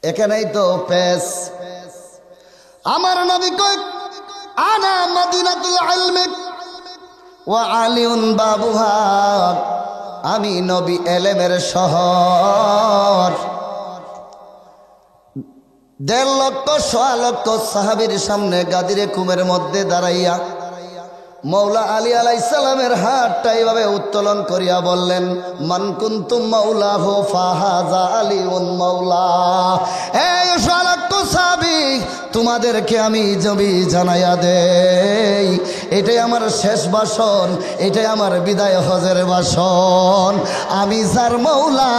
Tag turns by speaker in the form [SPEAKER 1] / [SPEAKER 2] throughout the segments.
[SPEAKER 1] এখানেই তো পেশ। আমার নবী কই আনা মদিনাতুল ইলমি ওয়া আলিউন বাবুহা, আমি নবী এলেমের শহর। 1.5 লক্ষ 1.5 লক্ষ সাহাবীর সামনে গাদিরে কুমের মধ্যে দাঁড়াইয়া মৌলা আলী আলাইহিস সালামের হাতটা এইভাবে উত্তোলন করিয়া বললেন, মান কুনতুম মাওলাহু ফাহাযা আলিউন মাওলা। এই 1.5 লক্ষ সাহাবী, তোমাদেরকে আমি জবি জানাইয়া দেই, এটাই আমার শেষ ভাষণ, এটাই আমার বিদায় হজের ভাষণ। আমি যার মৌলা,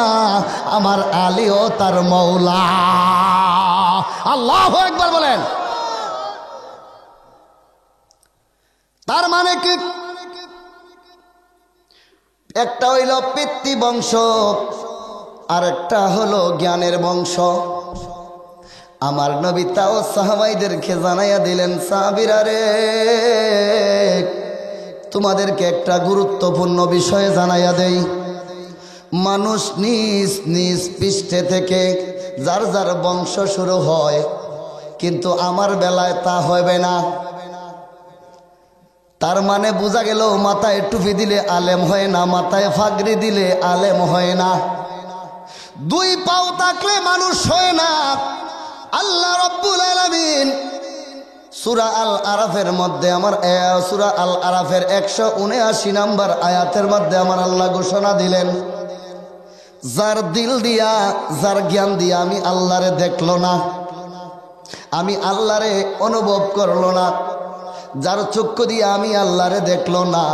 [SPEAKER 1] আমার আলীও তার মৌলা। আল্লাহু আকবার বলেন। তার মানে কি? একটা হইল পিতৃ বংশ, আর একটা হলো জ্ঞানের বংশ। আমার নবী তাও সাহাবাইদেরকে জানাইয়া দিলেন, সাহাবীরা রে, তোমাদেরকে একটা গুরুত্বপূর্ণ বিষয় জানাইয়া দেই। মানুষ নিজ নিজ পৃষ্ঠে থেকে যার যার বংশ শুরু হয়, কিন্তু আমার বেলায় তা হবে না। তার মানে বোঝা গেল, মাথায় টুপি দিলে আলেম হয় না, মাথায় ফাগড়ি দিলে আলেম হয় না, 2 পাও থাকলে মানুষ হয় না। আল্লাহ রাব্বুল আলামিন সূরা আল আরাফের মধ্যে, সূরা আল আরাফের 179 নম্বর আয়াতের মধ্যে আমার আল্লাহ ঘোষণা দিলেন, যার দিল দিয়া, যার জ্ঞান দিয়া আমি আল্লাহরে দেখলো না, আমি আল্লাহরে অনুভব করলো না, যার চক্ষু দিয়ে আমি আল্লাহরে দেখলো না,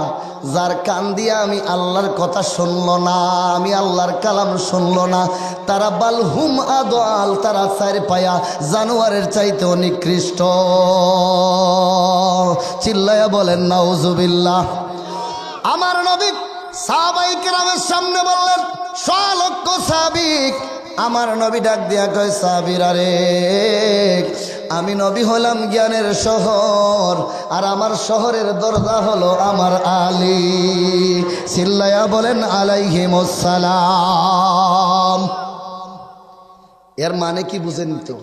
[SPEAKER 1] যার কান দিয়ে আমি আল্লাহর কথা শুনলো না, আমি আল্লাহর কালাম শুনলো না, তারা বালহুম আদওয়াল, তারা 4 পায়া জানোয়ারের চাইতেও নিকৃষ্ট। চিল্লায়া বলেন নাউজুবিল্লাহ। আমার নবী সাহাবায়ে কেরামের সামনে বললেন, 100 লক্ষ সাহাবী। আমার নবী ডাক দিয়া কয়, সাহাবীরা রে, আমি নবী হলাম জ্ঞানের শহর, আর আমার শহরের দরজা হলো আমার আলী। চিল্লায়া বলেন আলাইহিমুস সালাম। এর মানে কি বুঝেন? তো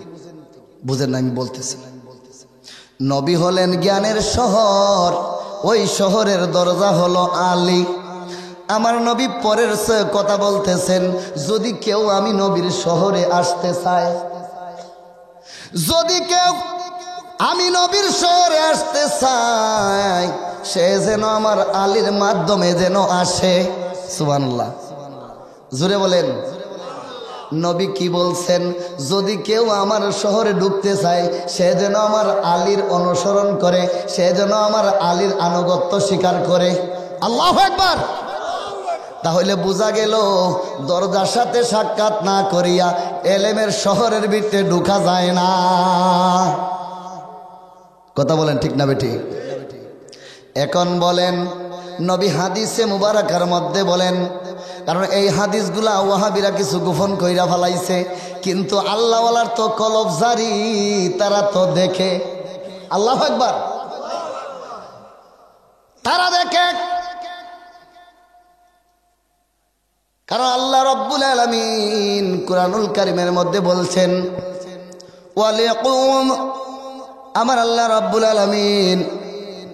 [SPEAKER 1] বুঝেন না, আমি বলতেছি। নবী হলেন জ্ঞানের শহর, ওই শহরের দরজা হলো আলী। আমার নবী পরের কথা বলতেছেন, যদি কেউ আমি নবীর শহরে আসতে চায়, যদি কেউ আমি নবীর শহরে আসতে চাই, সে যেন আমার আলীর মাধ্যমে যেন আসে। সুবহানাল্লাহ, জোরে বলেন। নবী কি বলছেন? যদি কেউ আমার শহরে ঢুকতে চায়, সে যেন আমার আলীর অনুসরণ করে, সে যেন আমার আলীর আনুগত্য স্বীকার করে। আল্লাহু আকবার। তাহলে বোঝা গেল, দরজার সাথে সাক্ষাৎ না করিয়া এলেমের শহরের ভিতরে ঢুকা যায় না। কথা বলেন ঠিক না বেটি? এখন বলেন, নবী হাদিসে মুবারাকার মধ্যে বলেন, কারণ এই হাদিসগুলা ওয়াহাবিরা কিছু গোপন কইরা ফেলাইছে, কিন্তু আল্লাহওয়ালার তো কলব জারি, তারা তো দেখে। আল্লাহু আকবার। তারা দেখে, কারণ আল্লাহ রাব্বুল আলামিন কুরআনুল কারীমের মধ্যে বলছেন, ওয়ালিকুম, আমার আল্লাহ রাব্বুল আলামিন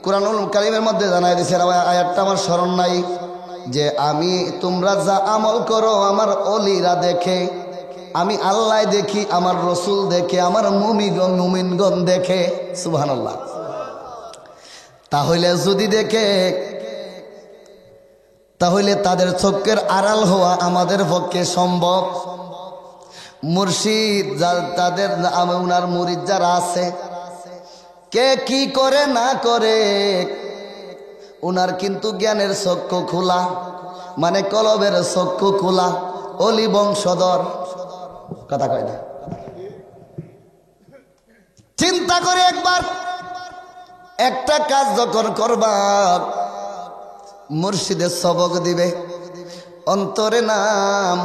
[SPEAKER 1] কুরআনুল কারীমের মধ্যে জানাই দিয়েছেন, আয়াতটা আমার স্মরণ নাই, যে আমি তোমরা যা আমল করো আমার ওলিরা দেখে, আমি আল্লাহ দেখি, আমার রসুল দেখে, আমার মুমিনগণ দেখে। সুবহানাল্লাহ। তাহলে যদি দেখে, তাহলে তাদের চোখের আড়াল হওয়া আমাদের পক্ষে সম্ভব। মুর্শিদ তাদের, উনার মুরিদ যারা আছে, কে কি করে না করে, উনার কিন্তু জ্ঞানের চক্ষু খোলা, মানে কলবের চক্ষু খোলা। অলি বংশধর, কথা কয় না? চিন্তা করে একবার, একটা কাজ যখন করবা, মুর্শিদের সবক দিবে, অন্তরে নাম,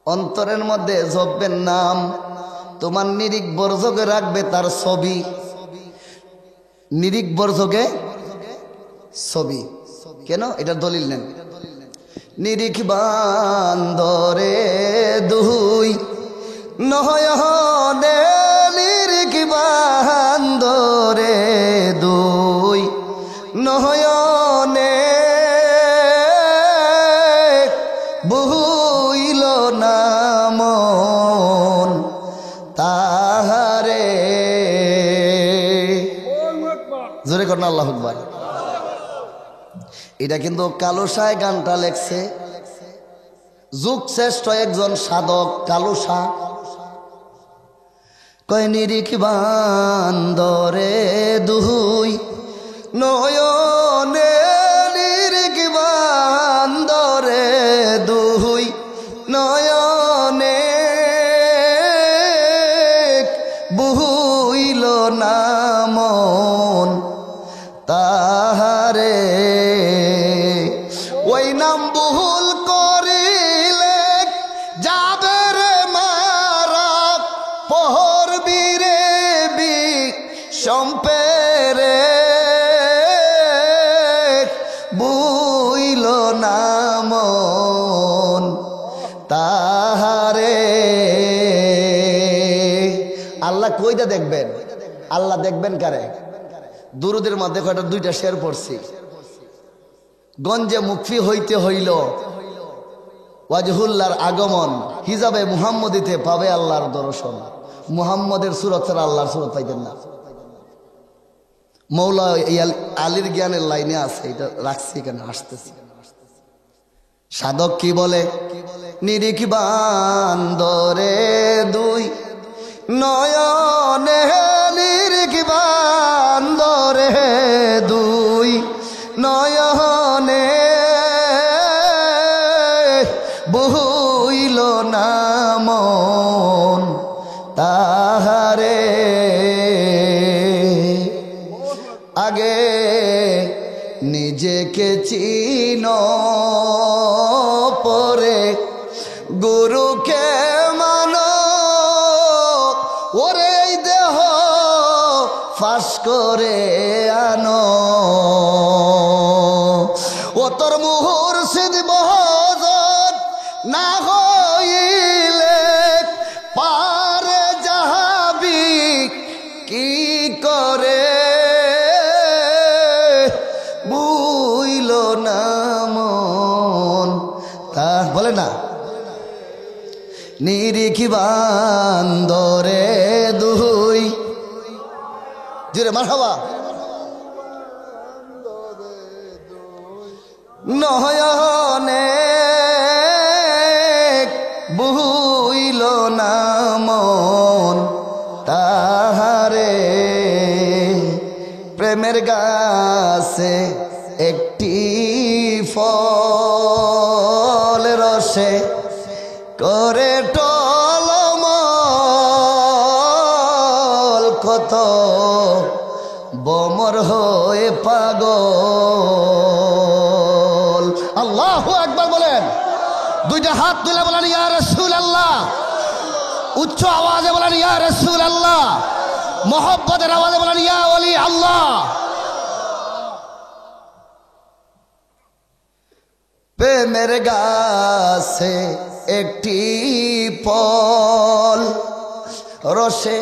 [SPEAKER 1] অন্তরের মধ্যে জপবেন নাম, তোমার নিরিখ বর্জকে রাখবে তার ছবি, নিরিখ বর্জকে ছবি। কেন? এটার দলিল নেন। নিরিখ বান্দরে দুই নয়নে নির্গিবান্দরে দুই নয়নে বুইল না মন তাহারে। জোরে কর না আল্লাহু আকবার। এটা কিন্তু কালু শাহ গানটা লেখছে, যুগ শ্রেষ্ঠ একজন সাধক কালু শাহ। কয় নিরিখবান্দরে দুই নয়নে নিরিখবান্দরে দুই নয়নে বুইল না মন তাহারে। ওই নাম বহুল করিলে যাবে রে মারা পহর বীরে বি সম্পেরে বুইল না মন তাহারে। আল্লাহ কইটা দেখবেন, আল্লাহ দেখবেন কারে? দুরুদের মধ্যে কয়টা দুইটা শের পড়ছি। গঞ্জে মুকফি হইতে হইল ওয়াজহুল্লাহর আগমন, হিজাবে মুহাম্মদিতে পাবে আল্লাহর দর্শন। মুহাম্মদের সুরত ছাড়া আল্লাহর সুরত পাইতেন না। মৌলা আলীর জ্ঞানের লাইনে আছে, এটা রাখছি এখানে, আসতেছি। সাধক কি বলে? নিরিখবান্দরে দুই নয়নে নিরিখবান্দরে দুই নয়নে বুইল না মন তাহারে। আগে নিজেকে চিনো পরে গুরুকে মানো, ওরে দেহ ফাঁস করে আনো। ও তোর মুর্শিদ বহজত না হইলে পারে যাবি কি করে বুইল না মন তা বলে না। নিরিখবান্দরে দুই জোরে মারহাবা নয়নে বুইল না মন তাহারে। প্রেমের গাছে একটি ফল রসে করে টলমল, কত বমর হয়ে পাগল। আল্লাহু আকবার বলেন, দুইটা হাত তুলে বলেন ইয়া রাসূলুল্লাহ, উচ্চ আওয়াজে বলেন ইয়া রাসূলুল্লাহ, মহব্বতের আওয়াজে বলেন ইয়া ওলি আল্লাহ। প্রেমের গাছে একটি ফল রসে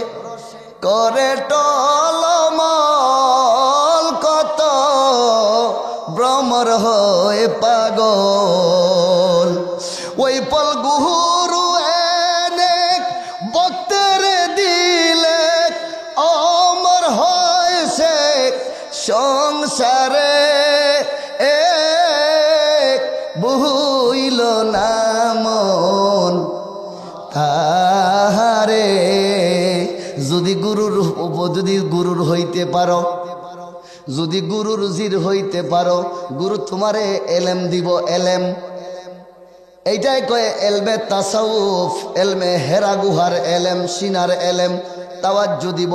[SPEAKER 1] করে টলমল, কত ভ্রমর হয়ে পাগল। ওই ফল গুরু এনে ভক্তের দিলে অমর হয়েছে সংসারে বুইল না মন তাহারে। যদি গুরুর হইতে পারো, যদি গুরুর জির হইতে পারো, গুরু তোমারে এলেম দিব। এলেম এইটাই কয়ে এলমে তাসাউফ, এলমে হেরা গুহার এলেম, সিনার এলেম তাওয়াজ্জু দিব।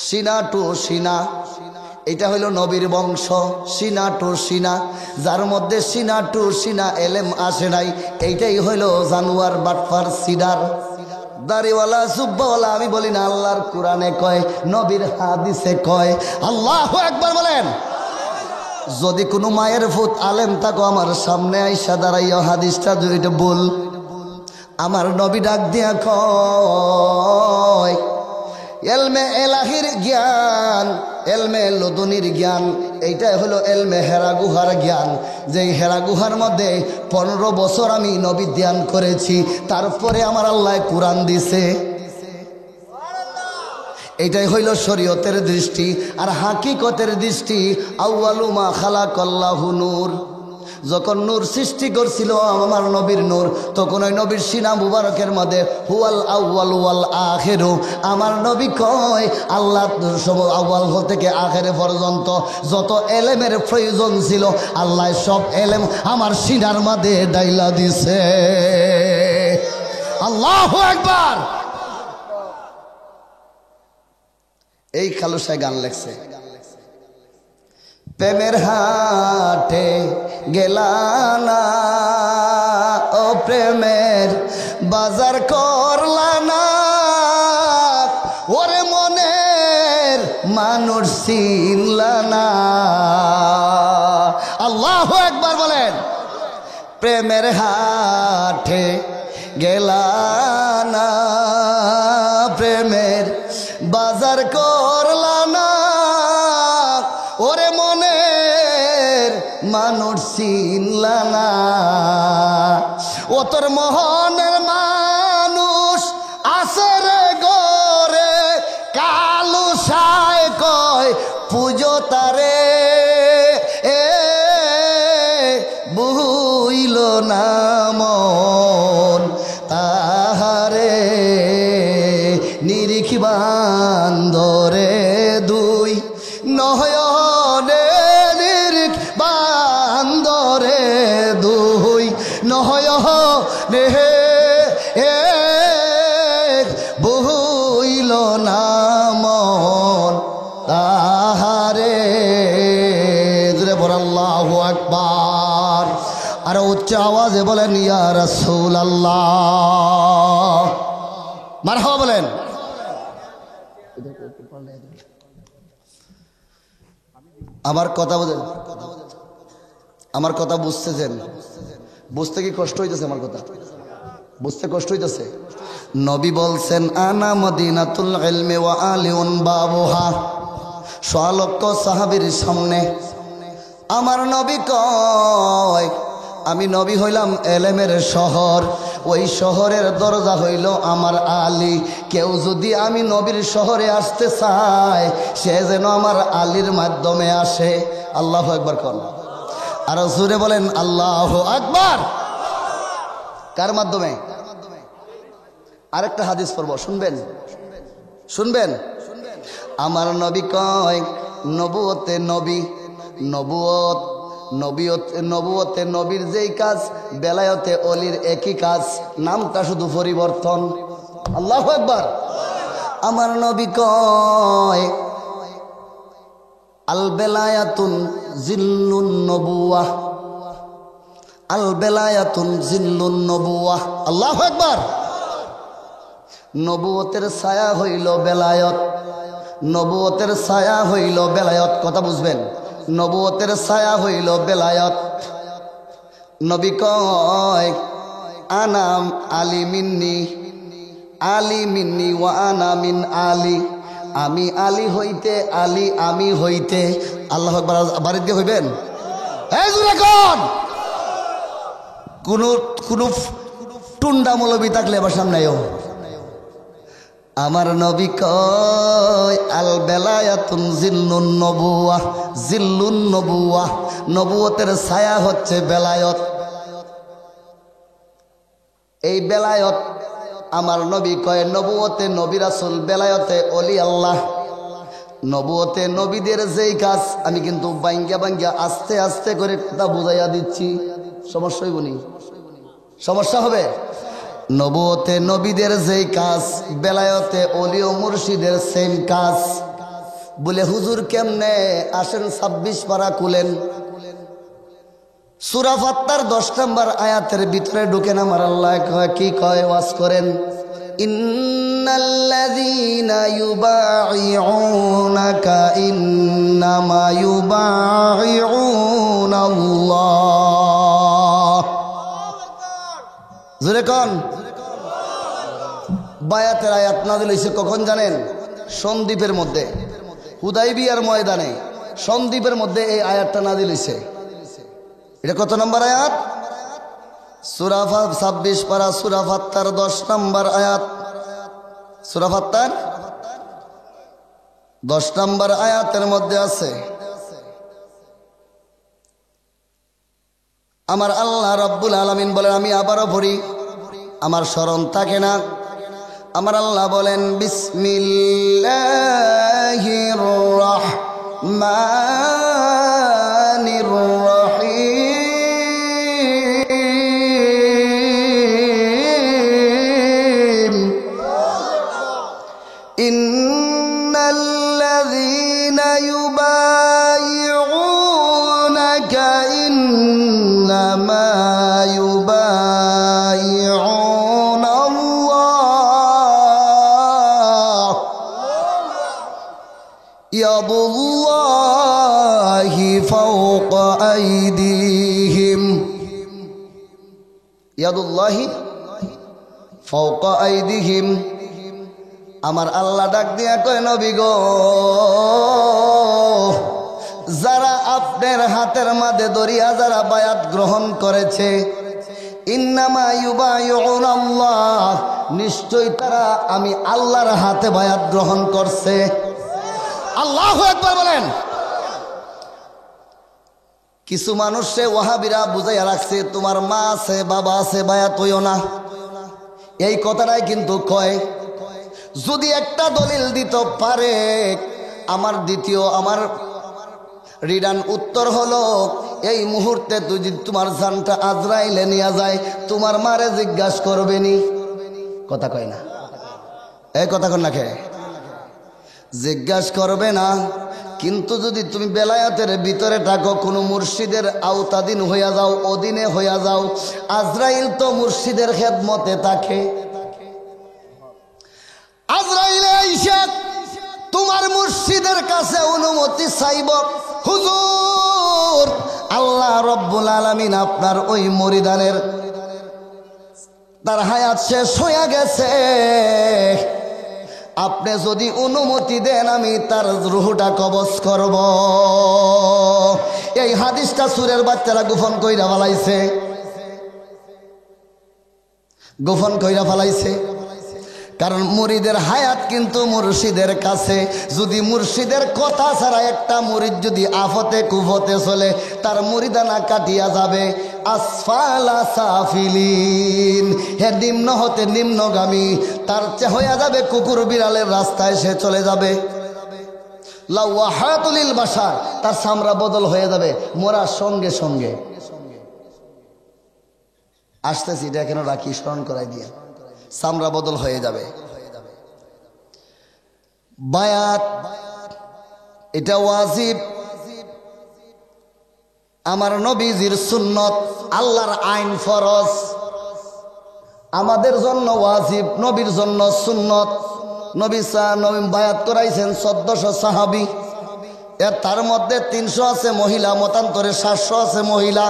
[SPEAKER 1] সিনা টু সিনা, এটা হইল নবীর বংশ। সিনা টু সিনা, যার মধ্যে সিনা টু সিনা এলেম আসে নাই, এইটাই হইল জানুয়ার বাটফার সিডার দাড়িওয়ালা সুব্বাওয়ালা। আমি বলি না, আল্লাহর কোরআনে কয়, নবীর হাদিসে কয়। আল্লাহু আকবার বলেন। যদি কোনো মায়ের ফুত আলেম থাকো, আমার সামনে আইসা দাঁড়াইয়া হাদিসটা দুইটা বল। আমার নবী ডাক দিয়া কয় এলমে এলাহির জ্ঞান, এলমে লদুনির জ্ঞান, এইটাই হলো এলমে হেরা গুহার জ্ঞান। যেই হেরা গুহার মধ্যে 15 বছর আমি নবী ধ্যান করেছি, তারপরে আমার আল্লাহ কোরআন দিছে। এইটাই হইল শরীয়তের দৃষ্টি। আর হাকিকতের দৃষ্টি আউয়ালু মা খালাকাল্লাহু নূর। যখন নূর সৃষ্টি করছিল আমার নবীর নূর, তখন ওই নবীর সিনা মুবারকের মধ্যে হুয়াল আউয়াল ওয়াল আখিরু। আমার নবী কয় আল্লাহ আউয়াল থেকে আখেরে পর্যন্ত যত এলেমের প্রয়োজন ছিল আল্লাহ সব এলেম আমার সিনার মধ্যে ডাইলা দিছে। আল্লাহু আকবার। এই খালুসায় গান লেখছে, প্রেমের হাটে গেলানা ও প্রেমের বাজার করলানা, ওরে মনের মানুষ চিনলানা। আল্লাহু আকবার বলেন। প্রেমের হাটে গেলানা, প্রেমের বাজার করলানা, ওরে মনের মানুষ চিনলানা। ও তোর মোহনের মানুষ আছে রে গরে, কালু সায় কয় পুজো তারে, এ বুইল না মন তাহারে, নিরিখি বান্দরে দুই নহয়নে, নিরিখ বান্দরে দুই নহয়নে, বইল না মন তাহারে। জোরে বল আল্লাহু আকবার। আর উচ্চ আওয়াজে বলেন ইয়া রাসূলুল্লাহ। মারহাবা বলেন। আমার কথা বুঝেন, আমার কথা বুঝতেছেন? বুঝতে কি কষ্ট হইতেছে? আমার কথা বুঝতে কষ্ট হইতেছে? নবী বলছেন আনা মদিনাতুল ইলমি ওয়া আলিউন বাবুহা। 100 লক্ষ সাহাবীর সামনে আমার নবী কয় আমি নবী হইলাম এলেমের শহর, ওই শহরের দরজা হইল আমার আলী। কেউ যদি আমি নবীর শহরে আসতে চায় সে যেন আমার আলীর মাধ্যমে আসে। আল্লাহু আকবার কোন? আর জোরে বলেন আল্লাহু আকবার। কার মাধ্যমে? আরেকটা হাদিস পড়ব, শুনবেন শুনবেন। আমার নবী কয় নবুয়তে নবী, নবুয়ত নবুয়তে নবীর যেই কাজ বেলায়তে অলির একই কাজ, নামটা শুধু পরিবর্তন। আল্লাহু আকবার। আমার নবী কয় আল বেলায়াতুন জিল্লুন নবুওয়াহ, আল বেলায়াতুন জিল্লুন নবুওয়াহ। আল্লাহু আকবার। নবুয়তের ছায়া হইল বেলায়ত, নবুয়তের ছায়া হইল বেলায়ত। কথা বুঝবেন? নবুয়তের ছায়া হইল বেলায়ত। নবী কয় আনাম আলী মিন্নি, আলী মিন্নি ওয়া আনা মিন আলী। আমি আলী হইতে, আলী আমি হইতে। আল্লাহু আকবার। বাড়িতে হইবেন? এই জোরে কোন? কোন টুন্ডা মৌলবী থাকলে এবার সামনেও। আমার নবী কয় আল বেলায়াতুন জিল্লুন নবুওয়াহ, জিল্লুন নবুওয়াহ। নবুয়তের ছায়া হচ্ছে বেলায়ত। এই বেলায়ত আমার নবী কয় নবুয়তে নবী রাসূল, বেলায়তে ওলি আল্লাহ। নবুয়তে নবীদের যেই কাজ, আমি কিন্তু বাঙ্গা বাঙ্গা আস্তে আস্তে করে কথা বুঝাইয়া দিচ্ছি। সমস্যা হইব নি? সমস্যা হবে? নবুয়তে নবীদের যেই কাজ বেলায়তে ওলি ও মুর্শিদের সেম কাজ। বলে হুজুর কেমনে? আসেন 26 পারা খুলেন, সূরা ফাত্তার 10 নম্বর আয়াতের ভিতরে ঢুকেন। আমার আল্লাহ কয় কি কয়? ওয়াজ করেন। ইন্নাল্লাযীনা ইউবাইউনাকা ইন্নামা ইউবাইউনাল্লাহ। জোরে কোন? বায়াতের আয়াত নাযিল হয়েছে কখন জানেন? সন্দ্বীপের মধ্যে, হুদাইবিয়ার ময়দানে সন্দ্বীপের মধ্যে এই আয়াতটা নাযিল হয়েছে। এটা কত নম্বর আয়াত? সূরা 26 পারা সূরা ফাত্তার 10 নম্বর আয়াত। সূরা ফাত্তার 10 নম্বর আয়াতের মধ্যে আছে আমার আল্লাহ রাব্বুল আলামিন বলেন, আমি আবারও পড়ি, আমার স্মরণ থাকে না। আমার আল্লাহ বলেন, বিসমিল্লাহির রাহমানির রহিম ইন্নাল্লাযীনা ইউবাইউনাকা ইন্নামা ইয়াদুল্লাহি ফাওকা আইদিহিম, ইয়াদুল্লাহি ফাওকা আইদিহিম। আমার আল্লাহ ডাক দিয়া কয়, নবী গো, যারা আপনার হাতের মাঝে দরিয়া যারা বায়াত গ্রহণ করেছে, ইন্নামা ইউবাইউনাল্লাহ, নিশ্চয় তারা আমি আল্লাহর হাতে বায়াত গ্রহণ করছে। আল্লাহু আকবার বলেন। কিছু মানুষে ওয়াহাবিরা বুঝাইয়া রাখছে, তোমার মা আছে বাবা আছে বায়াত হইও না, এই কথাটাই কিন্তু কয়। যদি একটা দলিল দিতে পারে, আমার আমার রিটার্ন উত্তর হলো, এই মুহূর্তে যদি তোমার জানটা আজরাইলে নিয়ে যায়, তোমার মারে জিজ্ঞাসা করবে নি? কথা কয় না, এই কথা কন না, খেয়ে জিজ্ঞাসা করবে না। কিন্তু যদি তুমি বেলায়াতের ভিতরে থাকো, কোনো মুর্শিদের আওতাধীন হইয়া যাও, অধীনে হইয়া যাও, আজরাইল তো মুর্শিদের খেদমতে থাকে। আজরাইল আইসা তোমার মুর্শিদের কাছে অনুমতি চাইব, হুজুর আল্লাহ রব্বুল আলামিন আপনার ওই মুরিদানের তার হায়াত শেষ হইয়া গেছে, আপনি যদি অনুমতি দেন আমি তার রুহটা কবজ করব। এই হাদিসটা সুরের বাচ্চারা গোপন কইরা ফেলাইছে, গোপন কইরা ফেলাইছে। কারণ মুরিদের হায়াত কিন্তু মুর্শিদের কাছে। যদি মুর্শিদের কথা ছাড়া একটা মুরিদ যদি আফতে কুফতে চলে, তার মুরিদানা কাটিয়া যাবে আসফালা সাফিলিন, হে নিম্ন হতে নিম্নগামী, তার হইয়া যাবে কুকুর বিড়ালের রাস্তায় সে চলে যাবে। লাওয়াহাতুলিল বাশার, তার চামড়া বদল হয়ে যাবে মরার সঙ্গে সঙ্গে। আসতেছি, এটা কেন রাখি, স্মরণ করাই দিয়ে, চামড়া বদল হয়ে যাবে। বায়াত এটা ওয়াজিব, আমার নবীজির সুন্নত, আল্লাহর আইন ফরজ, আমাদের জন্য ওয়াজিব, নবীর জন্য সুন্নত। নবী বায়াত করাইছেন 1400 সাহাবী, এর তার মধ্যে 300 আছে মহিলা, মতান্তরে 700 আছে মহিলা।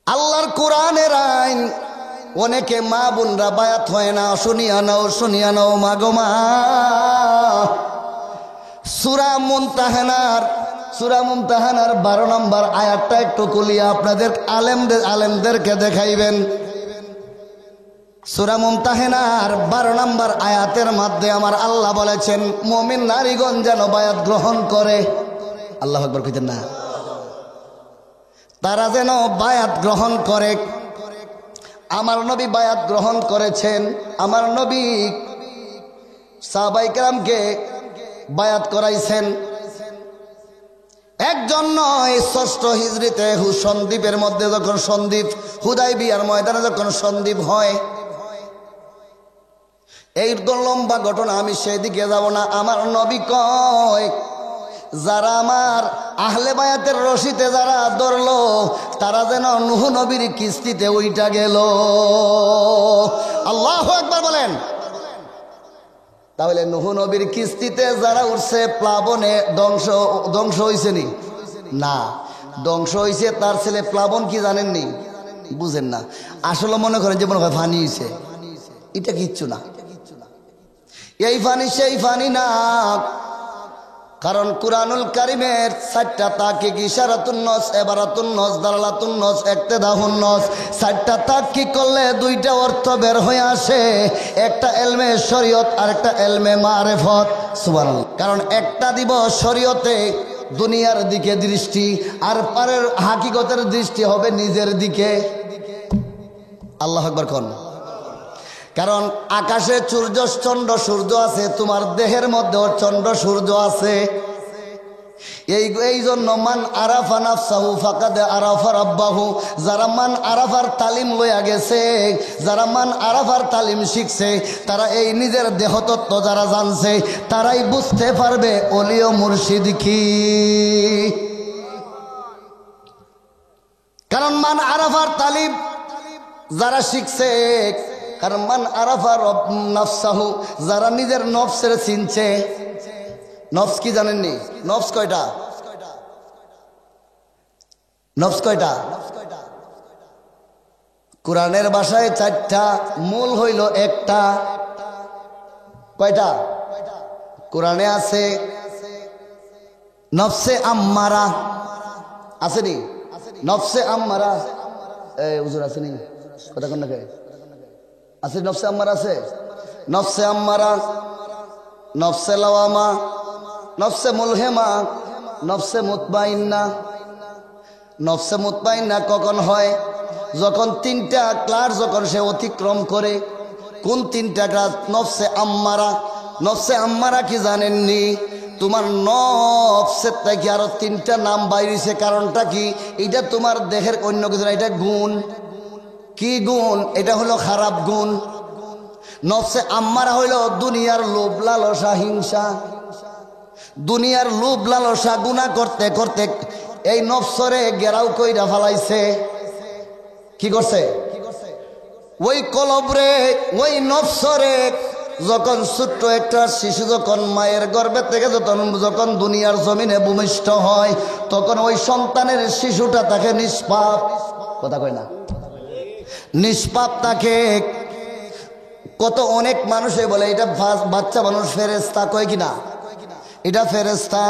[SPEAKER 1] আল্লাহর কোরআনের আইন, অনেকে মা বোনরা বায়াত হয় না, শুনিয়া নাও শুনিয়া নাও মা গো মা। সূরা মুমতাহানার 12 নম্বর আয়াতটা একটু কুলিয়া আপনাদের আলেমদেরকে দেখাইবেন। সূরা মুমতাহানার 12 নম্বর আয়াতের মধ্যে আমার আল্লাহ বলেছেন, মুমিন নারীগণ যেন বায়াত গ্রহণ করে। আল্লাহু আকবার কইতেন না? তারা যেন বায়াত গ্রহণ করে। আমার নবী বায়াত গ্রহণ করেছেন, আমার নবী সাহাবায়ে কেরামকে বায়াত করাইছেন। একজন নয়, 6ষ্ঠ হিজরিতে সন্দ্বীপের মধ্যে যখন সন্দ্বীপ, হুদাইবিয়ার ময়দানে যখন সন্দ্বীপ হয়, এই লম্বা ঘটনা, আমি সেদিকে যাব না। আমার নবী কয়, যারা আমার আহলে বায়াতের রশিতে যারা ধরলো, তারা যেন নূহ নবীর কিস্তিতে উইটা গেল। আল্লাহু আকবার বলেন। তাহলে নূহ নবীর কিস্তিতে যারা উঠছে, প্লাবনে ধ্বংস হয়েছে নি? না, ধ্বংস হয়েছে তার ছেলে প্লাবন। কি জানেননি? বুঝেন না, আসলে মনে করেন যে মনে হয় ফানি হয়েছে। এটা কিচ্ছু না। এই ফানি সেই ফানি না, কারণ কুরআনুল কারীমের 4টা তাহকিক, ইশারাতুন নস, ইবারাতুন নস, দালালাতুন নস, ইক্তিদাহুন নস, 4টা তাহকিক করলে 2টা অর্থ বের হয়ে আসে, একটা ইলমে শরীয়ত আর একটা ইলমে মারিফত। সুবহানাল্লাহ। কারণ একটা দিব শরীয়তে দুনিয়ার দিকে দৃষ্টি, আর পারের হাকিকতের দৃষ্টি হবে নিজের দিকে। আল্লাহু আকবার কোন। কারণ আকাশে সূর্য চন্দ্র সূর্য আছে, তোমার দেহের মধ্যেও চন্দ্র সূর্য আছে। এই জন্য মান আরাফা নাফসাহু ফাকাদ আরাফা রাব্বাহু, যারা মান আরাফার তালিম লইয়া গেছে, যারা মান আরাফার তালিম শিখছে, তারা এই নিজের দেহতত্ত্ব যারা জানছে, তারাই বুঝতে পারবে ওলি ও মুর্শিদ কি। কারণ মান আরাফার তালিম যারা শিখছে, কারণ মান আরাফা নাফসাহু, যারা নিজের নফসের চিনছে। নফস কি জানেননি? নফস কয়টা? নফস কয়টা? কোরআনের ভাষায় 4টা, মূল হইল একটা। কয়টা? কোরআনে আছে নফসে আম্মারা, আসেনি? নফসে আম্মারা হুজুর আসেনি? কথা কোন নাকি আছে? নফসে আম্মারা আছে, নফসে আম্মারা, নফসে লাওয়ামা, নফসে মুলহেমা, নফসে মুতমাইন্না। নফসে মুতমাইন্না কখন হয়? যখন 3টা ক্লাস যখন সে অতিক্রম করে। কোন 3টা ক্লাস? নফসে আম্মারা। নফসে আম্মারা কি জানেননি? তোমার নফসের থেকে আরো 3টা নাম বাইরেছে। কারণটা কি? এটা তোমার দেহের অন্য কিছু না, এটা গুণ। কি গুণ? এটা হলো খারাপ গুণ। নফসে আম্মারা হইল দুনিয়ার লোভ লালসা হিংসা। দুনিয়ার লোভ লালসা গুনাহ করতে করতে এই নফসরে গেরাও কইরা ফেলাইছে। কি করছে? ওই কলবরে, ওই নফসরে যখন ছোট্ট একটা শিশু যখন মায়ের গর্ভে থেকে যখন দুনিয়ার জমিনে ভূমিষ্ঠ হয়, তখন ওই সন্তানের শিশুটা তাকে নিষ্পাপ, কথা কয় না, নিষ্পাপ তাকে। কত অনেক মানুষে বলে এটা বাচ্চা মানুষ, ফেরেশতা, কয় কিনা এটা ফেরেশতা।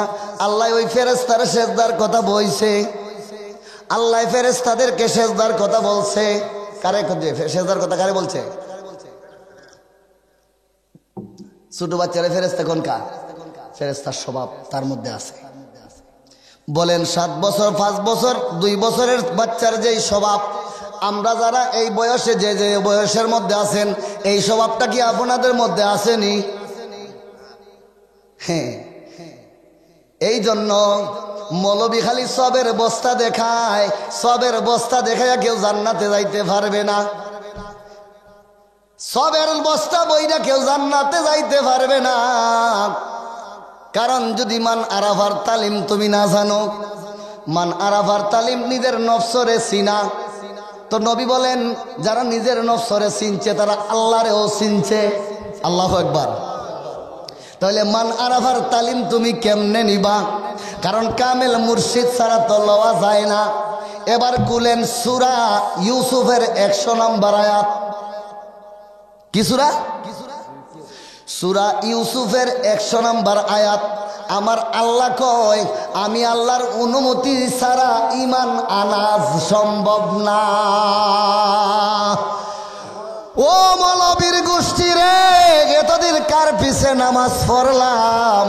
[SPEAKER 1] আল্লাহ ওই ফেরেশতার সেজদার কথা বলছে। আল্লাহ ফেরেশতাদেরকে সেজদার কথা বলছে। কারে সেজদার কথা কারে বলছে? ছোট বাচ্চারা ফেরেশতা কোনকা? ফেরেশতার স্বভাব তার মধ্যে আছে। বলেন 7 বছর, 5 বছর, 2 বছরের বাচ্চার যেই স্বভাব, আমরা যারা এই বয়সে যে যে বয়সের মধ্যে আছেন, এই স্বভাবটা কি আপনাদের মধ্যে আসেনি? হ্যাঁ। এই জন্য মৌলবি খালি সবের বস্তা দেখায়, সবের বস্তা দেখায় কেউ জান্নাতে যাইতে পারবে না। সবের বস্তা বইরা কেউ জান্নাতে যাইতে পারবে না। কারণ যদি মান আরাফার তালিম তুমি না জানো, মান আরাফার তালিম নিজের নফসরে চিনা, তো নবী বলেন যারা নিজের নফসরে চিনছে তারা আল্লাহরেও চিনছে। আল্লাহু আকবার। তাহলে মান আরাফার তালিম তুমি কেমনে নিবা? কারণ কামেল মুর্শিদ ছাড়া তো লওয়া যায় না। এবার কুলেন সূরা ইউসুফের 100 নম্বর আয়াত। কি সূরা? সূরা ইউসুফের 100 নম্বর আয়াত। আমার আল্লাহ কয়, আমি আল্লাহর অনুমতি ছাড়া ঈমান আনা সম্ভব না। ও মৌলবীর গোষ্ঠী রে, এতদিন কার পিছে নামাজ পড়লাম,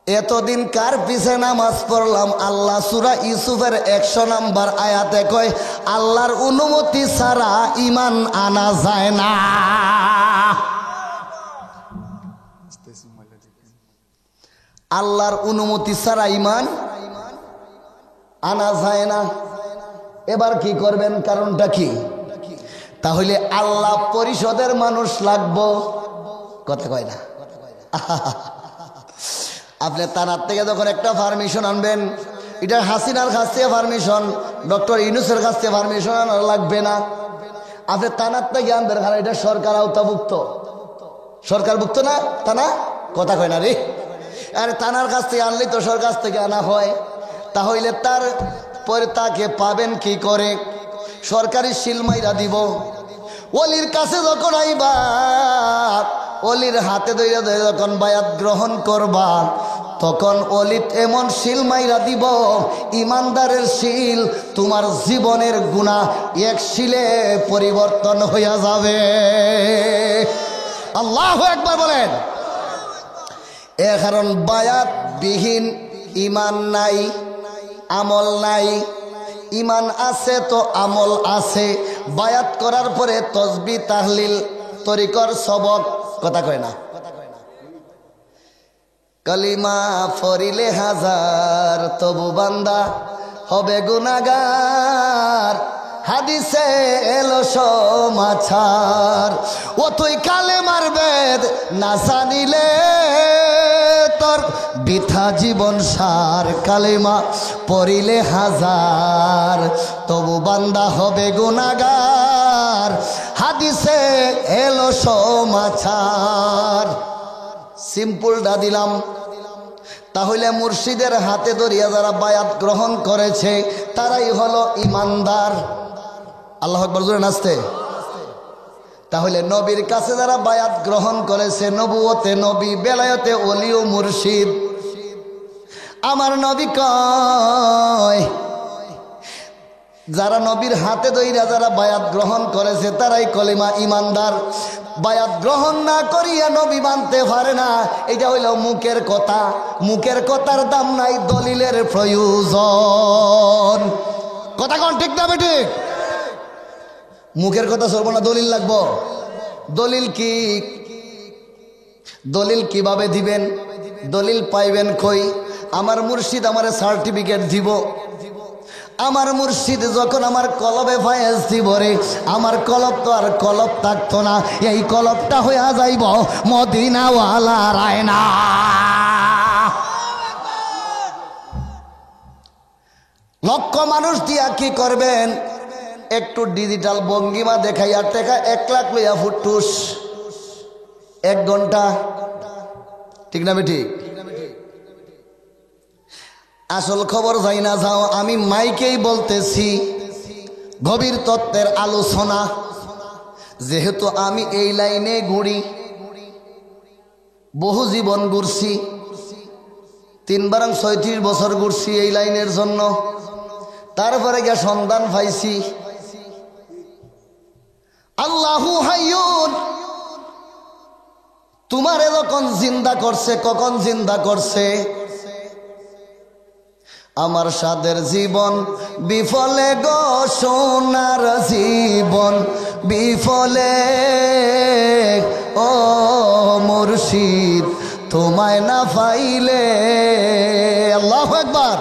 [SPEAKER 1] এতদিন কার পিছে নামাজ পড়লাম? আল্লাহ সূরা ইউসুফের 100 নম্বর আয়াতে কয় আল্লাহর অনুমতি ছাড়া ঈমান আনা যায় না। আল্লাহর অনুমতি ছাড়া ঈমান আনা যায় না। এবার কি করবেন? কারণটা কি? তাহলে আল্লাহ পরিষদের মানুষ লাগবো, কথা কয় না। আপনি তানার থেকে যখন একটা পারমিশন আনবেন, এটা হাসিনার কাছ থেকে পারমিশন, ডক্টর ইউনূসের কাছ থেকে পারমিশন আনার লাগবে না। আপনি তানার থেকে আনবেন, কারণ এটা সরকার আওতাভুক্ত, সরকারভুক্ত না তানা, কথা কয় না রে। আরে তানার কাছ থেকে আনলেই তো সরকার কাছ থেকে আনা হয়। তাহলে তার পরে তাকে পাবেন কি করে? সরকারি সিলমাইরা দিব, ওলির কাছে যখন আইবা, ওলির হাতে ধরে ধরে যখন বায়াত গ্রহণ করবা, তখন অলিত এমন শিল মাইরা দিব, ইমানদারের শিল তোমার জীবনের গুনাহ এক শিলে পরিবর্তন হইয়া যাবে। আল্লাহু আকবার বলেন। এ কারণ বায়াত বিহীন ইমান নাই, আমল নাই। ইমান আছে তো আমল আছে। বায়াত করার পরে তসবিহ তাহলিল তরিকর সবক কথা কয় না, কালিমা ফরিলে হাজার তবু বান্দা হবে গুনাহগার, হাদিসে এলো সমাচার। ও তুই কালেমার বেদ না জানিলে তোর বৃথা জীবন সার, কালেমা পড়িলে হাজার তবু বান্দা হবে গুনাহগার, হাদিসে এলো সমাচার। সিম্পলটা দিলাম। তাহলে মুর্শিদের হাতে ধরিয়া যারা বায়াত গ্রহণ করেছে তারাই হলো ইমানদার। আল্লাহু আকবার জোরে নাচতে। তাহলে নবীর কাছে যারা বায়াত গ্রহণ করেছে, নবুয়তে নবী, বেলায়তে ওলি ও মুর্শিদ, আমার নবী কয় যারা নবীর হাতে ধইরা যারা বায়াত গ্রহণ করেছে তারাই কলিমা ইমানদার। বায়াত গ্রহণ না করিয়া নবী মানতে পারে না, এটা হইল মুখের কথা। মুখের কথার দাম নাই, দলিলের প্রয়োজন। কথা কোন ঠিক না বেঠিক? মুখের কথা চলবো না, দলিল লাগবো। দলিল কি? দলিল কিভাবে দিবেন? দলিল পাইবেন কই? আমার মুর্শিদ আমারে সার্টিফিকেট দিব। আমার মুর্শিদ যখন আমার কলবে ফায়েজ দিব রে, আমার কলব তো আর কলব থাকতো না, এই কলবটা হইয়া যাইব মদিনাওয়ালা রায়না। লক্ষ মানুষ দিয়া কি করবেন? একটু ডিজিটাল ভঙ্গিমা দেখাইয়া টেকা 1 লাখ লইয়া ফুটুস 1 ঘন্টা, ঠিক না বেঠিক? আসল খবর যাই না যাও, আমি মাইকেই বলতেছি, গভীর তত্ত্বের আলোচনা। যেহেতু আমি এই লাইনে ঘুরি, বহু জীবন ঘুরছি, ৩-৩৬ বছর ঘুরছি এই লাইনের জন্য। তারপরে গিয়ে সন্ধান পাইছি আল্লাহু হাইয়ুন। তোমারে যখন জিন্দা করছে, কখন জিন্দা করছে? আমার সাদের জীবন বিফলে গো, সোনার জীবন বিফলে। ও মুর্শিদ তোমায় না পাইলে। আল্লাহু আকবার।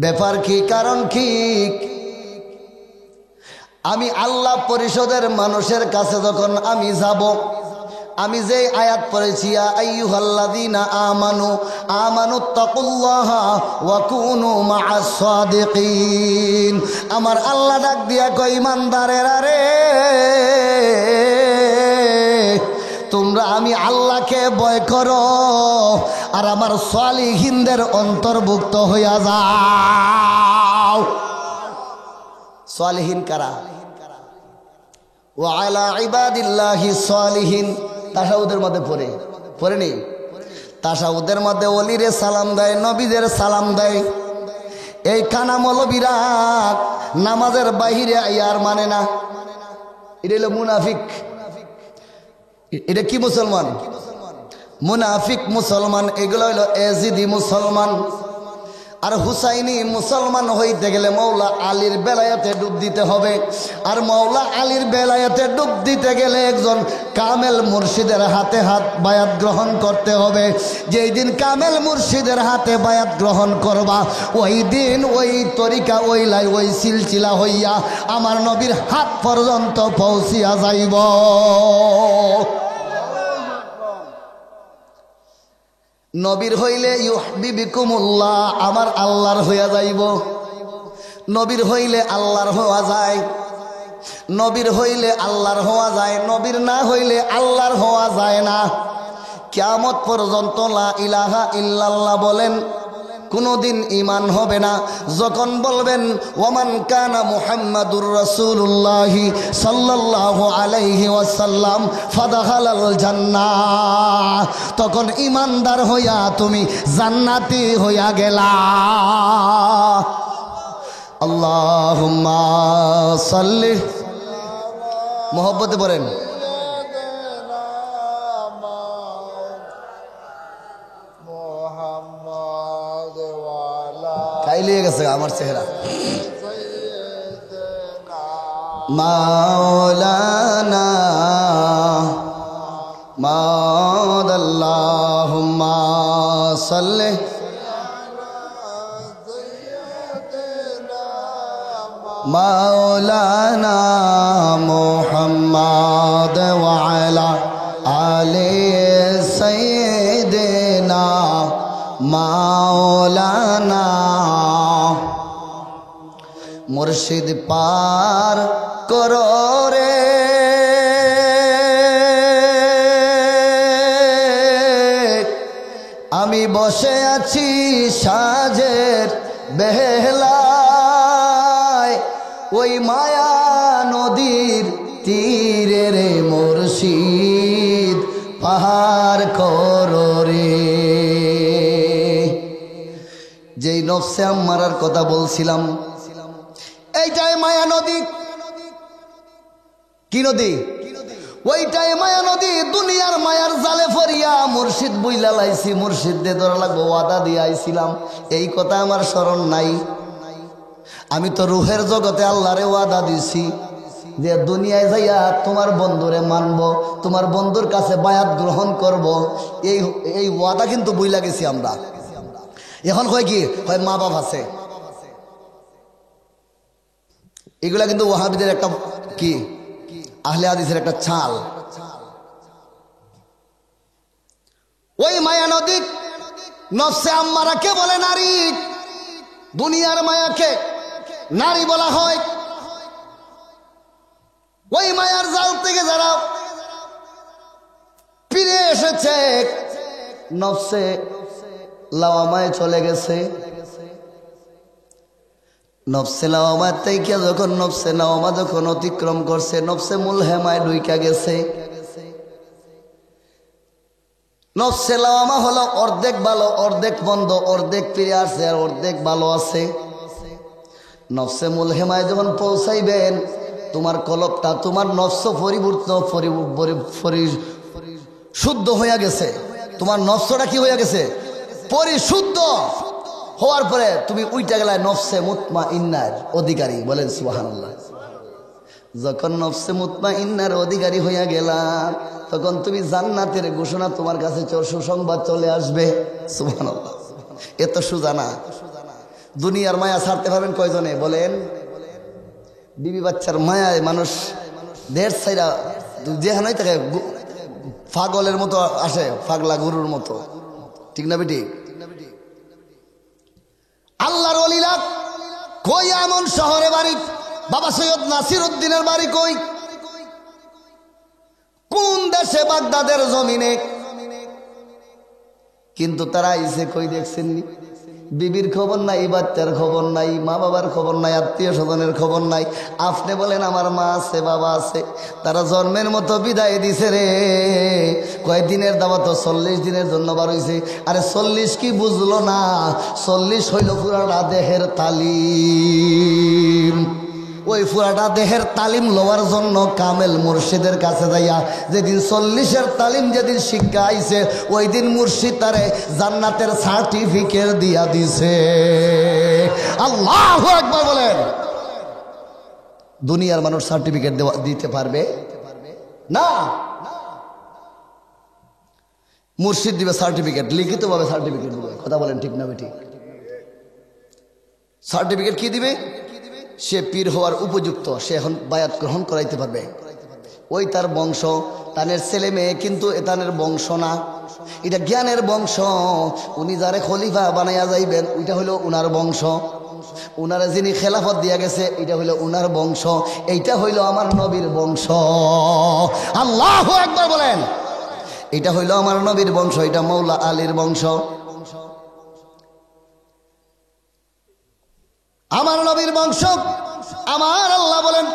[SPEAKER 1] ব্যাপার কি? কারণ কি? আমি আল্লাহ পরিষদের মানুষের কাছে যখন আমি যাব, আমি যে আয়াত পড়েছি, ইয়া আইয়ুহাল্লাযীনা আমানু আমানুত্তাকুল্লাহা ওয়া কুনু মা'আস সাদিকিন। আমার আল্লাহ ডাক দিয়া কই, ইমানদারেরা রে, তোমরা আমি আল্লাহকে ভয় করো আর আমার সালিহিনদের অন্তর্ভুক্ত হইয়া যাও। সালিহিন কারা? ওয়া আলা ইবাদিল্লাহিস সালিহিন। তাশাহুদের মধ্যে পড়েনি? তাশাহুদের মধ্যে ওলিরে সালাম দেয়, নবীদের সালাম দেয়। এই কানা মৌলবীরা নামাজের বাহিরে আইয়ার মানে না, এটা হলো মুনাফিক। এটা কি মুসলমান? মুনাফিক মুসলমান। এগুলো হইল এজিদি মুসলমান। আর হুসাইনি মুসলমান হইতে গেলে মৌলা আলীর বেলায়েতে ডুব দিতে হবে। আর মৌলা আলীর বেলায়েতে ডুব দিতে গেলে একজন কামেল মুর্শিদের হাতে হাত বায়াত গ্রহণ করতে হবে। যেই দিন কামেল মুর্শিদের হাতে বায়াত গ্রহণ করবা, ওই দিন ওই তরিকা, ওই লাই, ওই সিলসিলা হইয়া আমার নবীর হাত পর্যন্ত পৌঁছিয়া যাইব। নবীর হইলে ইউহিব্বুকুমুল্লাহ, আমার আল্লাহর হইয়া যাইব। নবীর হইলে আল্লাহর হওয়া যায়, নবীর হইলে আল্লাহর হওয়া যায়, নবীর না হইলে আল্লাহর হওয়া যায় না। কিয়ামত পর্যন্ত লা ইলাহা ইল্লাল্লাহ বলেন, কোনোদিন ঈমান হবে না। যখন বলবেন ওয়ামান কানা মুহাম্মাদুর রাসূলুল্লাহ সাল্লাল্লাহু আলাইহি ওয়াসাল্লাম ফাদাখালাল জান্নাহ, তখন ঈমানদার হইয়া তুমি জান্নাতি হইয়া গেলা। আল্লাহুম্মা সাল্লি, মোহব্বতে পড়েন। খাইলিয়ে গেছে আমার চেহারা। মাওলানা আল্লাহুম্মা সাল্লি মাওলানা মুহাম্মদ ওয়া আলা আলি সাইয়্যিদিনা মাওলানা। মুর্শিদ পার করো রে আমি বসে আছি সাজের বেলায়, ওই মায়া নদীর তীরে রে মুর্শিদ পার করো রে। যেই নফসে আম্মারার কথা বলছিলাম, এইটাই মায়া নদী। কি নদী? ওইটাই মায়া নদী। দুনিয়ার মায়ার জালে ফরিয়া মুর্শিদ বুইলা লাইছি, মুর্শিদ দে ধরা লাগবো, ওয়াদা দিয়ে আইছিলাম। এই কথা আমার স্মরণ নাই। আমি তো রুহের জগতে আল্লাহরে ওয়াদা দিছি যে দুনিয়ায় যাইয়া তোমার বন্ধুরে মানবো, তোমার বন্ধুর কাছে বায়াত গ্রহণ করব। এই ওয়াদা কিন্তু বুইলা গেছি আমরা। এখন কয় কি হয়, মা বাপ আছে, এগুলা কিন্তু ওয়াহাবিদের একটা কি আহলে হাদিসের একটা ছাল। ওই মায়া নদী নফসে আম্মারা কে বলে নারী, দুনিয়ার মায়াকে নারী বলা হয়। ওই মায়ার জাল থেকে যারা ফিরে এসেছে, নফসে লাওয়ামায় চলে গেছে। নফসে লাওয়ামায় থেকে যখন নফসে লাওয়ামা যখন অতিক্রম করছে, নফসে মুলহেমায় ঢুইকা গেছে। নফসে লাওয়ামা হলো অর্ধেক ভালো অর্ধেক বন্ধ, অর্ধেক ফিরে আসছে আর অর্ধেক ভালো আছে। নফসে মুলহেমায় যখন পৌঁছাইবেন, তোমার কলবটা, তোমার নফস শুদ্ধ হইয়া গেছে। তোমার নফসটা কি হইয়া গেছে? পরিশুদ্ধ হওয়ার পরে তুমি উইটা গেলায় নফসে মুতমাইন্নার অধিকারী। বলেন সুবহানাল্লাহ। যখন নফসে মুতমাইন্নার অধিকারী হইয়া গেলাম, তখন তুমি জান্নাতের ঘোষণা তোমার কাছে সুসংবাদ চলে আসবে। সুবহানাল্লাহ। এত সোজা না। দুনিয়ার মায়া ছাড়তে পারবেন কয়জনে বলেন? বিবি বাচ্চার মায়ায় মানুষ দেড় সাইরা যেখানেই থাকে পাগলের মতো আসে, পাগলা গরুর মতো। ঠিক না বেটি? আল্লাহর ওলিরা কই এমন শহরে বাড়ি? বাবা সৈয়দ নাসির উদ্দিনের বাড়ি কই? কোন দেশে? বাগদাদের জমিনে। কিন্তু তারা আইসে কই দেখছেননি? বিবির খবর নাই, বাচ্চার খবর নাই, মা বাবার খবর নাই, আত্মীয় স্বজনের খবর নাই। আপনি বলেন আমার মা আছে, বাবা আছে, তারা জন্মের মতো বিদায় দিছে রে। কয়েকদিনের দাওয়াত 40 দিনের জন্য বার হইছে। আরে 40 কি বুঝলো না? 40 হইল পুরাটা দেহের তালিম। ওই পুরাটা দেহের তালিম লওয়ার জন্য কামেল মুর্শিদের কাছে যাইয়া যেদিন 40-এর তালিম যেদিন শিক্ষা আইছে, ওই দিন মুর্শিদ তারে জান্নাতের সার্টিফিকেট দিয়া দিছে। আল্লাহু আকবার বলেন। দুনিয়ার মানুষ সার্টিফিকেট দিতে পারবে না। মুর্শিদ দিবে সার্টিফিকেট, লিখিতভাবে সার্টিফিকেট দিবে। কথা বলেন ঠিক না বেঠিক? সার্টিফিকেট কি দিবে? সে পীর হওয়ার উপযুক্ত, সে এখন বায়াত গ্রহণ করাইতে পারবে। ওই তার বংশ, তানের ছেলে মেয়ে কিন্তু এতানের বংশ না, এটা জ্ঞানের বংশ। উনি যারে খলিফা বানাইয়া যাইবেন, ওইটা হইল উনার বংশ। উনারে যিনি খেলাফত দিয়া গেছে, এটা হইল উনার বংশ। এইটা হইল আমার নবীর বংশ। আল্লাহু আকবার বলেন। এটা হইল আমার নবীর বংশ, এটা মৌলা আলীর বংশ। বংশ। আমার আল্লাহ বলেন,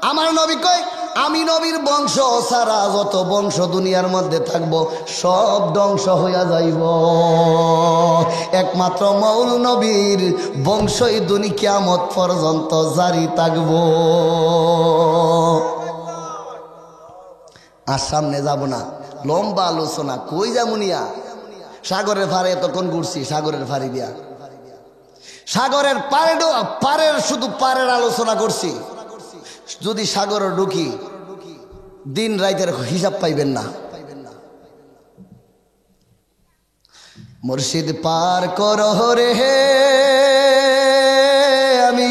[SPEAKER 1] আমার নবী কয় আমি নবীর বংশ সারা যত বংশ দুনিয়ার মধ্যে থাকবো সব ধ্বংস হইয়া যাইব, একমাত্র মৌল নবীর বংশই দুনিয়া কিয়ামত পর্যন্ত জারি থাকব। আর সামনে যাব না, লম্বা আলোচনা, কই যামুনিয়া। সাগরের পারে এতক্ষণ ঘুরছি, সাগরের ফাড়ি দিয়া, সাগরের পারের শুধু পারের আলোচনা করছি। যদি সাগরে ঢুকি দিন রাইতের হিসাব পাইবেন না। মুর্শিদ পার করো রে হে, আমি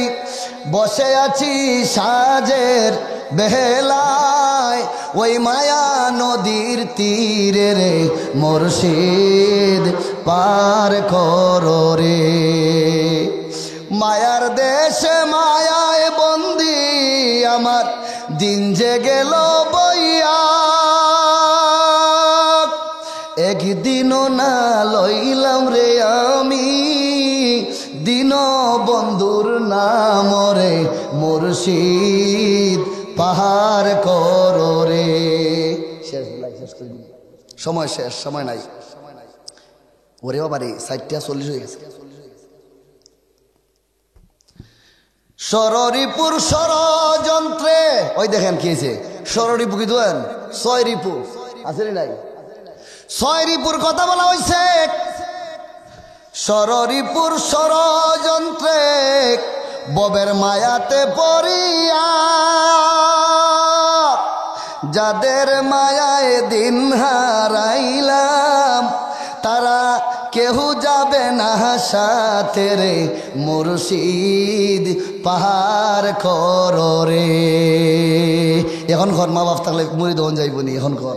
[SPEAKER 1] বসে আছি সাজের বেলায়, ওই মায়া নদীর তীরে রে মুর্শিদ পার করো রে। মায়ার দেশে মায়ায় বন্দি আমার দিন যে গেল বইয়া, একদিনও না লইলাম রে আমি দিন বন্ধুর নাম রে মুর্শিদ পাহাড় করো রে। সময় শেষ, সময় নাই। ওরে বাবারে 4:40 হয়ে গেছে। সররিপুর ষড়যন্ত্রে, ওই দেখেন কি হয়েছে, সররিপু কি দেন, 6 রিপু আছে নাই, 6 রিপুর কথা বলা হয়েছে। সররিপুর ষড়যন্ত্রে ববের মায়াতে পড়িয়া, যাদের মায়ায় দিন হারাইলাম তারা কেহ যাবে না সাথে রে মুর্শিদ পাহাড় করো রে। এখন ঘর মা বাপ থাকলে মুড়ি দহন যাইব নি, এখন ঘর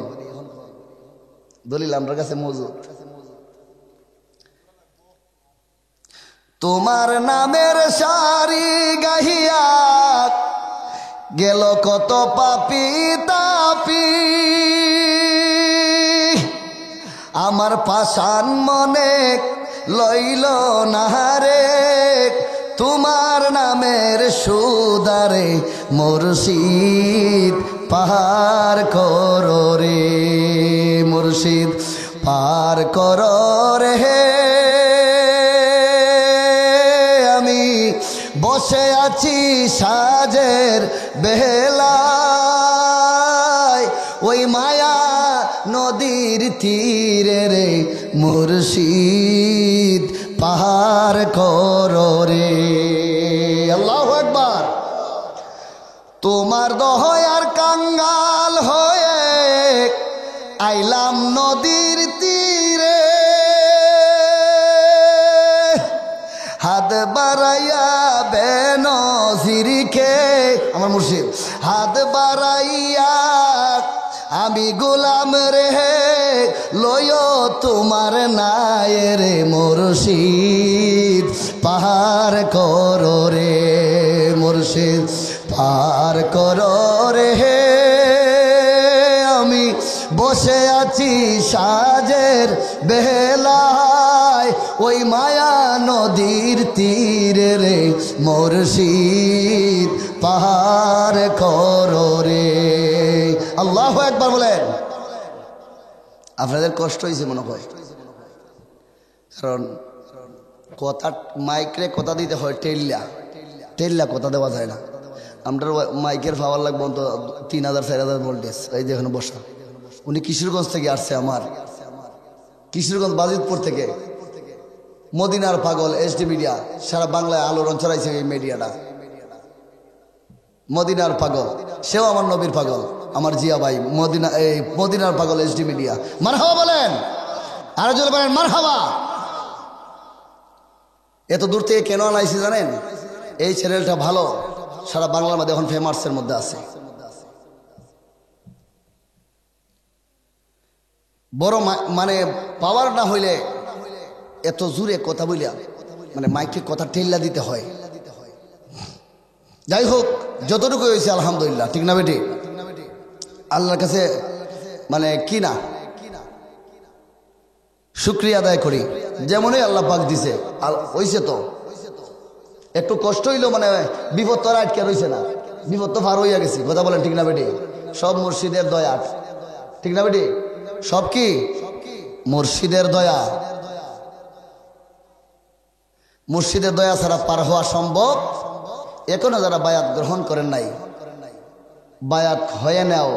[SPEAKER 1] দলিল আমার কাছে মজুদ। তোমার নামের সারি গাহিয়া গেল কত পাপি তাপি, আমার পাষাণ মনে লইল নাহারে তোমার নামের সুদারে মুর্শিদ পার করো রে মুর্শিদ পার করো রে। আমি বসে আছি সাজের বেলায় ওই মায়া নদীর তীরে রে মুর্শিদ পাহাড় করো রে। আল্লাহু আকবার। তোমার দয়ার কাঙ্গাল হয়ে আইলাম নদীর তীরে, হাত বাড়াইয়া বেনজিরকে আমার মুর্শিদ হাত বাড়াইয়া আমি গোলাম রে লয় তোমার নায় রে মুর্শিদ পাহাড় করো রে মুর্শিদ পার করো রে। আমি বসে আছি সাজের বেলায় ওই মায়া নদীর তীরে রে মুর্শিদ পাহাড় করো রে। আল্লাহু আকবার বলেন। আপনাদের কষ্ট হয়েছে মনে হয়, কারণ কথা মাইকরে কথা দিতে হয় টেল্লা টেল্লা কথা দেওয়া যায় না। আমরা মাইকের পাওয়ার লাগবে তো 3000-4000 ভোল্টেজ। এই যে এখানে বসা উনি কিশোরগঞ্জ থেকে আসছে, আমার কিশোরগঞ্জ বাজিতপুর থেকে। মদিনার পাগল এসডি মিডিয়া সারা বাংলায় আলোড়ন ছড়াইছে এই মিডিয়াটা। মদিনার পাগল সেও আমার নবীর পাগল, আমার জিয়া ভাই মদিনার পাগল এসডি মিডিয়া। মারহাবা বলেন, আরো জোরে বলেন মারহাবা। এত দূর থেকে কেন আনাইছি জানেন? এই চ্যানেলটা ভালো, সারা বাংলার মধ্যে এখন ফেমাসের মধ্যে আছে। বড় মানে পাওয়ার না হইলে এত জোরে কথা বলিয়া মানে মাইকে কথা ঠেল্লা দিতে হয়। যাই হোক, যতটুকু হয়েছে আলহামদুলিল্লাহ, ঠিক না বেটি? আল্লাহর কাছে মানে কি না শুকরিয়া আদায় করি, যেমনই আল্লাহ পাক দিছে হইছে তো। একটু কষ্ট হইলো মানে বিপদ তো আর আটকে রয়েছে না, বিপদ তো পার হইয়া গেছি। কথা বলেন ঠিক না বেটি? সব মুর্শিদের দয়া, ঠিক না বেটি? সব কি মুর্শিদের দয়া। মুর্শিদের দয়া ছাড়া পার হওয়া সম্ভব। এখনো যারা বায়াত গ্রহণ করেন নাই, বায়াত হয়ে নাও,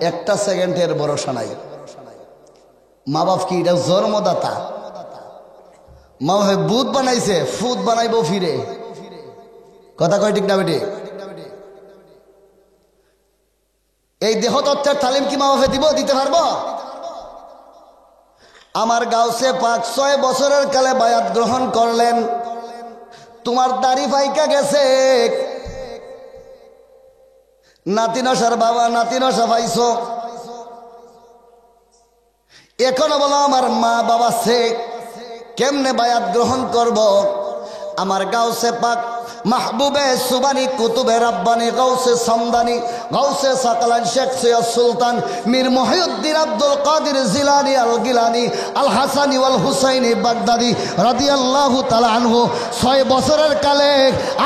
[SPEAKER 1] একটা সেকেন্ডের ভরসা নাই। মা বাপ কি এটা জন্মদাতা, মা বাপে বুধ বানাইছে, ফুদ বানাইবো ফিরে। কথা কয় ঠিক না বেটি? এই দেহতত্ত্বের তালিম কি মা বাপে দিতে পারবো? আমার গাউসে পাক 6 বছরের কালে বায়াত গ্রহণ করলেন, তোমার দাড়ি ফাইকা গেছে, নাতি নসার বাবা নাতি নসা পাইছো, এখনো বলো আমার মা বাবা সে কেমনে বায়াত গ্রহণ করব? আমার গাউসে পাক মাহবুবে সুবানি কুতুবে রাব্বানি গাউসে সামদানি গাউসে সাকালান শেখ সৈয়দ সুলতান মীর মহিউদ্দিন আব্দুল কাদের জিলানী আল গিলানী আল হাসানি ওয়াল হুসাইনি বাগদাদি রাদিয়াল্লাহু তাআলা আনহু 6 বছরের কালে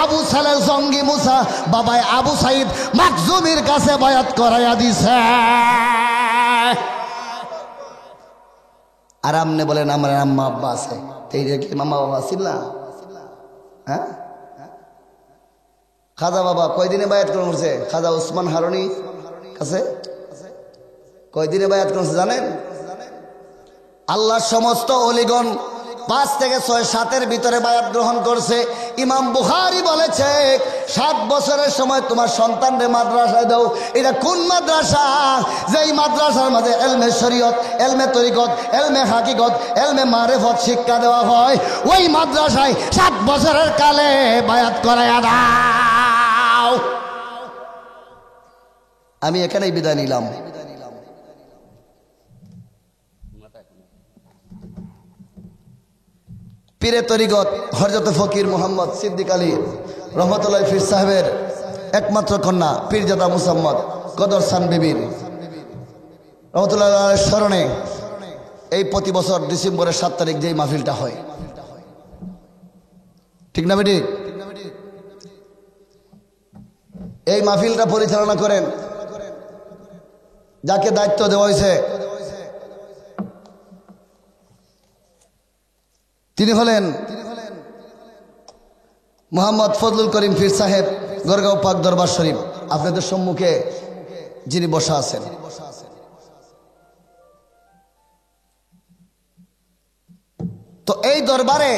[SPEAKER 1] আবু সালেহ জঙ্গি মুসা বাবাই আবু সাইদ মাকজুমির কাছে বায়াত করাইয়া দিছে। আর আমনে বলেন আমার আম্মা আব্বা আছে, এই যে কি মামা বাবা ছিল না? হ্যাঁ, খাজা বাবা কয়দিনে বায়াত করছে? খাজা উসমান হারুনি কাছে কয়দিনে বায়াত করছে জানেন? আল্লাহর সমস্ত অলিগণ 5 থেকে 6, 7 ভিতরে বায়াত গ্রহণ করছে। ইমাম বুখারী বলেছে 7 বছরের সময় তোমার সন্তানরে মাদ্রাসায় দাও। এটা কোন মাদ্রাসা? যেই মাদ্রাসার মধ্যে এলমে শরীয়ত, এলমে তরিকত, এলমে হাকিকত, এলমে মারেফত শিক্ষা দেওয়া হয়, ওই মাদ্রাসায় 7 বছরের কালে বায়াত করাইয়া দাও। আমি এখানেই বিদায় নিলাম। পীরে তরিকত হযরত ফকির মোহাম্মদ সিদ্দিক আলী রহমতুল্লাহ ফির সাহেবের একমাত্র কন্যা পীরজাদা মুসাম্মদ কদর সান বিবির রহমতুল্লাহ স্মরণে এই প্রতি বছর ডিসেম্বরের 7 তারিখ যেই মাহফিলটা হয়, ঠিক না বেটি? এই মাহফিলটা পরিচালনা করেন যাকে দায়িত্ব দেওয়া হয়েছে, তিনি হলেন মোহাম্মদ ফজলুল করিম ফির সাহেব, গড়গাঁও পাক দরবার শরীফ। আপনাদের সম্মুখে যিনি বসা আছেন, তো এই দরবারে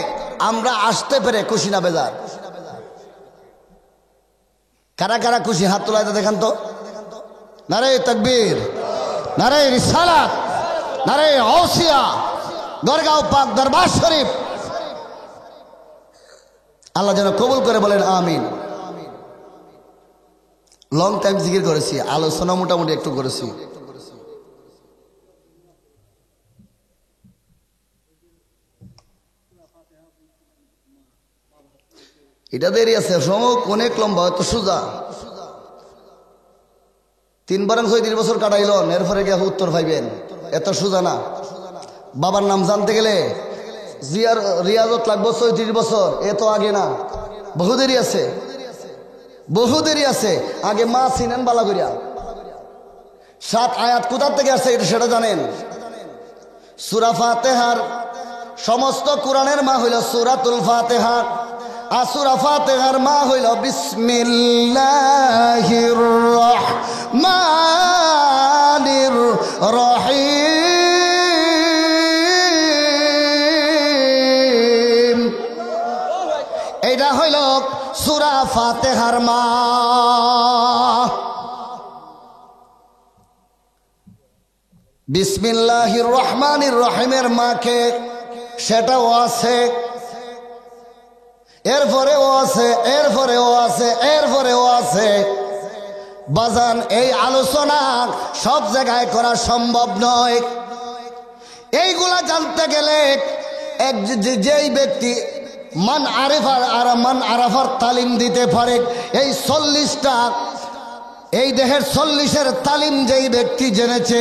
[SPEAKER 1] আমরা আসতে পেরে খুশি না বেজার? কারা কারা খুশি? হাত তোলাইতে দেখান তো। নারে তাকবীর, নারে রিসালাত, নারে গাউসিয়া, গড়গাঁও পাক দরবার শরীফ। আল্লাহ যেন কবুল করে, বলেন আমিন। লং টাইম জিকির করেছি, আলোচনা মোটামুটি একটু করেছি। এটা দেরি আছে, সমক অনেক লম্বা, হয়তো সোজা 3 বরং 36 বছর কাটাইল, এরপরে গিয়ে উত্তর পাইবেন। এত সোজা না। বাবার নাম জানতে গেলে রিয়াজত লাগবো 36 বছর, এত আগে না, বহু দেরি আছে, বহু দেরি আছে। আগে মা চিনেন বালা করিয়া। 7 আয়াত কোথা থেকে আসছে সেটা জানেন? সূরা ফাতিহার সমস্ত কোরআনের মা হইল সূরাতুল ফাতিহা, আর সূরা ফাতিহার মা হইল বিসমিল্লাহির রহমানির রহিম। এটা হইল সূরা ফাতিহার মা। বিসমিল্লাহির রহমানির রহিমের মাকে সেটাও আছে, এরপরেও আছে, এরপরেও আছে, এরপরেও আছে। বাজান, এই আলোচনা সব জায়গায় করা সম্ভব নয়। এইগুলা জানতে গেলে যেই ব্যক্তি মান আরাফার তালিম দিতে পারে, এই 40টা এই দেহের 40-এর তালিম যেই ব্যক্তি জেনেছে,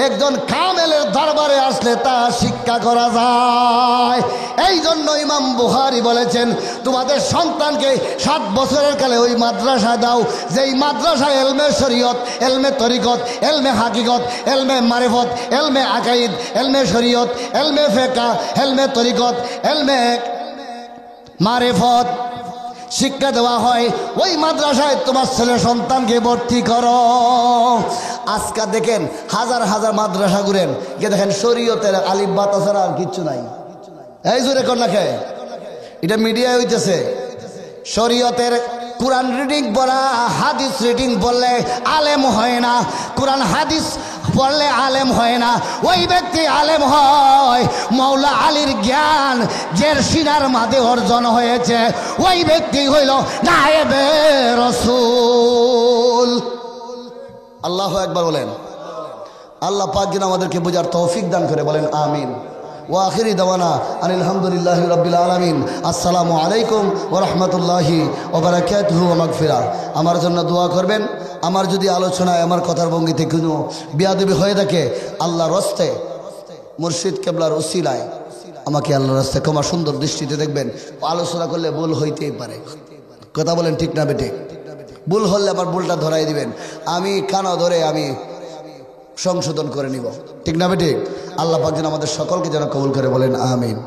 [SPEAKER 1] একজন কামেলের দরবারে আসলে তা শিক্ষা করা যায়। এই জন্য ইমাম বুখারী বলেছেন, তোমাদের সন্তানকে 7 বছরের কালে ওই মাদ্রাসা দাও, যেই মাদ্রাসায় এলমে শরীয়ত, এলমে তরিকত, এলমে হাকিকত, এলমে মারিফত, এলমে আকাইদ, এলমে শরীয়ত, এলমে ফিকহ, এলমে তরিকত, এলমে মারিফত শিক্ষা দেওয়া হয়। ওই মাদ্রাসায় তোমার ছেলে সন্তানকে ভর্তি করো। আজকে দেখেন হাজার হাজার মাদ্রাসা ঘুরেন, গিয়ে দেখেন শরীয়তের আলিফ বা তা ছাড়া আর কিচ্ছু নাই। এই জোরে কর না খে, এটা মিডিয়ায় হইতেছে। শরীয়তের কোরআন রিডিং পড়া, হাদিস রিডিং পড়লে আলেম হয় না, কোরআন হাদিস পড়লে আলেম হয় না। ওই ব্যক্তি আলেম হয় মৌলা আলীর জ্ঞান যার সিনার মাঝে অর্জন হয়েছে, ওই ব্যক্তি হইল নায়েবে রাসূল। আল্লাহু আকবার বলেন। আল্লাহ পাক যেন আমাদেরকে বোঝার তৌফিক দান করে, বলেন আমিন। ওয়া আখিরি দাওয়ানা আনিল হামদুলিল্লাহি রাব্বিল আলামিন। আসসালামু আলাইকুম ওয়া রাহমাতুল্লাহি ওয়া বারাকাতুহু ওয়া মাগফিরা। আমার জন্য দোয়া করবেন। আমার যদি আলোচনায় আমার কথার ভঙ্গিতে কোনো বেয়াদবি হয়ে থাকে, আল্লাহর রাস্তে মুর্শিদ কেবলার উসিলায় আমাকে আল্লাহর রাস্তে ক্ষমা সুন্দর দৃষ্টিতে দেখবেন। আলোচনা করলে ভুল হইতেই পারে, কথা বলেন ঠিক না বেটে? ভুল হলে আমার ভুলটা ধরাই দিবেন, আমি কানা ধরে আমি সংশোধন করে নিব, ঠিক না বেটে? আল্লাহ পাক যেন আমাদের সকলকে যেন কবুল করে, বলেন আমিন।